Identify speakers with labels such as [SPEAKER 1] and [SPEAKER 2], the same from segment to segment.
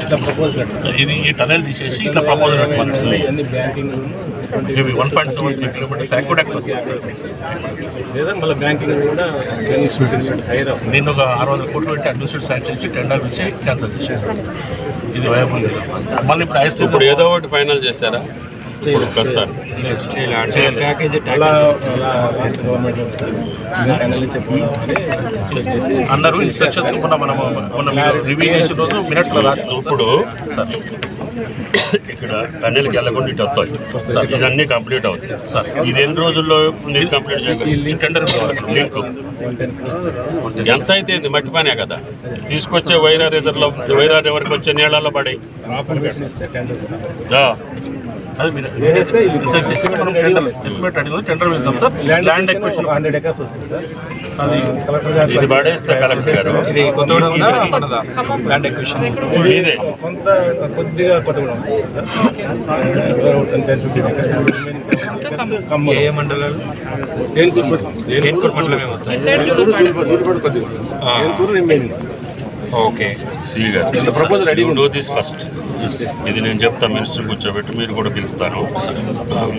[SPEAKER 1] ఇట్లా ప్రపోజ్
[SPEAKER 2] ఇది ఈ టనెల్ తీసేసి ఇట్లా ప్రపోజల్ పెట్టమని
[SPEAKER 1] అన్ని బ్యాంకింగ్
[SPEAKER 2] ఇవి 1.7 కిలోమీటర్స్ యాక్యుడక్ట్ వస్తుంది
[SPEAKER 1] లేదా మళ్ళీ బ్యాంకింగ్ కూడా హైర్
[SPEAKER 2] దీన్ని ఒక 600 కోట్లు పెట్టి అడ్మినిస్ట్రేటివ్ శాంక్షన్ ఇచ్చి టెండర్ ఇచ్చి క్యాన్సిల్ చేసేసారు. ఇది వైబుల్ లేదు. మళ్ళీ ఇప్పుడు ఐస్
[SPEAKER 3] ఇప్పుడు ఏదో ఒకటి ఫైనల్ చేశారా?
[SPEAKER 2] అందరూ ఇన్స్ట్రక్షన్స్ మన రివ్యూ చేసిన రోజు మినిట్స్లో రాదు.
[SPEAKER 3] ఇప్పుడు ఇక్కడ టన్నెల్కి వెళ్ళకుండా ఇటు వస్తాయి, ఇదన్నీ కంప్లీట్ అవుతుంది సార్. ఇది ఎన్ని రోజుల్లో మీరు కంప్లీట్ చేయగలరు?
[SPEAKER 2] టెండర్
[SPEAKER 3] లింక్ ఎంత అయితే ఇది మట్టి పనే కదా, తీసుకొచ్చే వైరార్ ఎదురులో వైరార్ ఎవరికి వచ్చే నీళ్ళల్లో పడి
[SPEAKER 2] అది మీరు ఎస్టిమేట్ అడిగింది. టెండర్ వెళ్తాం సార్. ల్యాండ్ ఎక్విజిషన్
[SPEAKER 1] 100 acres వస్తుంది సార్.
[SPEAKER 2] అది
[SPEAKER 3] ఇది పడేస్తే కలెక్టర్ గారు
[SPEAKER 1] ఇది కొత్తగూడెం ల్యాండ్ ఎక్విజిషన్
[SPEAKER 3] ఇదే
[SPEAKER 1] కొంత కొద్దిగా కొత్తగూడెం వస్తుంది. ఏ మండలాలు? ఏన్కూరు మండలమే ఓకే.
[SPEAKER 3] సి గారు proposal ready do this first. ఇది నేను చెప్తాను, మినిస్టర్ కూర్చోబెట్టి మీరు కూడా పిలుస్తాను.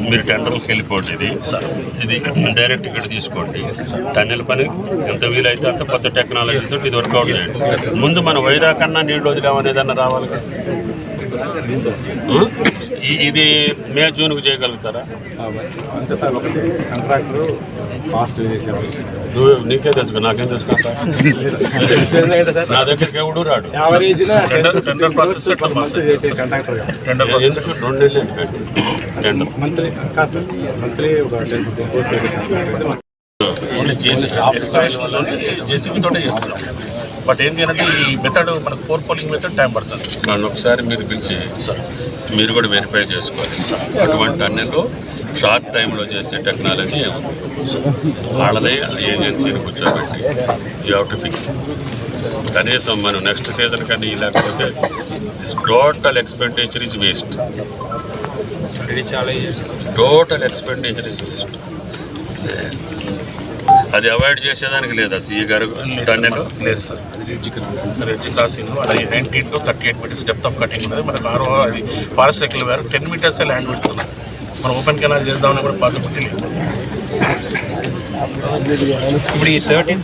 [SPEAKER 3] మీరు టెండర్కి వెళ్ళిపోండి. ఇది డైరెక్ట్ ఇక్కడ తీసుకోండి. టన్నెల్ పని ఎంత వీలైతే అంత కొత్త టెక్నాలజీతో ఇది వర్కౌట్ చేయండి. ముందు మనం వైరా కన్నా నీళ్ళు వదిలామనేదన్నా రావాలి. ఇది మే జూన్కి చేయగలుగుతారా?
[SPEAKER 1] అంతే సార్. ఒకటి కాంట్రాక్టర్ ఫాస్ట్
[SPEAKER 3] నీకే తెలుసు, నాకేం తెలుసుకుంటా. నా దగ్గరికి ఎవడు రాడు.
[SPEAKER 2] టెండర్ ప్రాసెస్
[SPEAKER 3] ఎందుకు 2 నెలలు ఎందుకండి టెండర్?
[SPEAKER 1] మంత్లీ ఒక 10
[SPEAKER 2] జేసీబీ తోటే చేస్తున్నాం. బట్ ఏంటి అంటే ఈ మెథడ్ మనకు 4 పోలింగ్ మెథడ్ టైం పడుతుంది.
[SPEAKER 3] నన్ను ఒకసారి మీరు పిలిచి మీరు కూడా వెరిఫై చేసుకోవాలి. అటువంటి టన్నెల్లో షార్ట్ టైంలో చేసే టెక్నాలజీ వాళ్ళదే ఏజెన్సీని కూర్చోబెట్టి యూ హ్యావ్ టు ఫిక్స్. కనీసం మనం నెక్స్ట్ సీజన్ కానీ లేకపోతే total expenditure is waste. Total expenditure is waste. అది అవాయిడ్ చేసేదానికి లేదా సిఈ గారు? టన్నెల్
[SPEAKER 2] లేదు సార్. ఎడ్జి క్రాసింగ్ అది 19 to 38 meters depth of cutting ఉన్నది. మనకు అది ఫారెస్ట్ రెక్కల వారు 10 meters ల్యాండ్ పెడుతున్నారు. మనం ఓపెన్ కెనాల్ చేద్దామని కూడా పాసిబిలిటీ లేదు.
[SPEAKER 1] ఇప్పుడు ఈ 13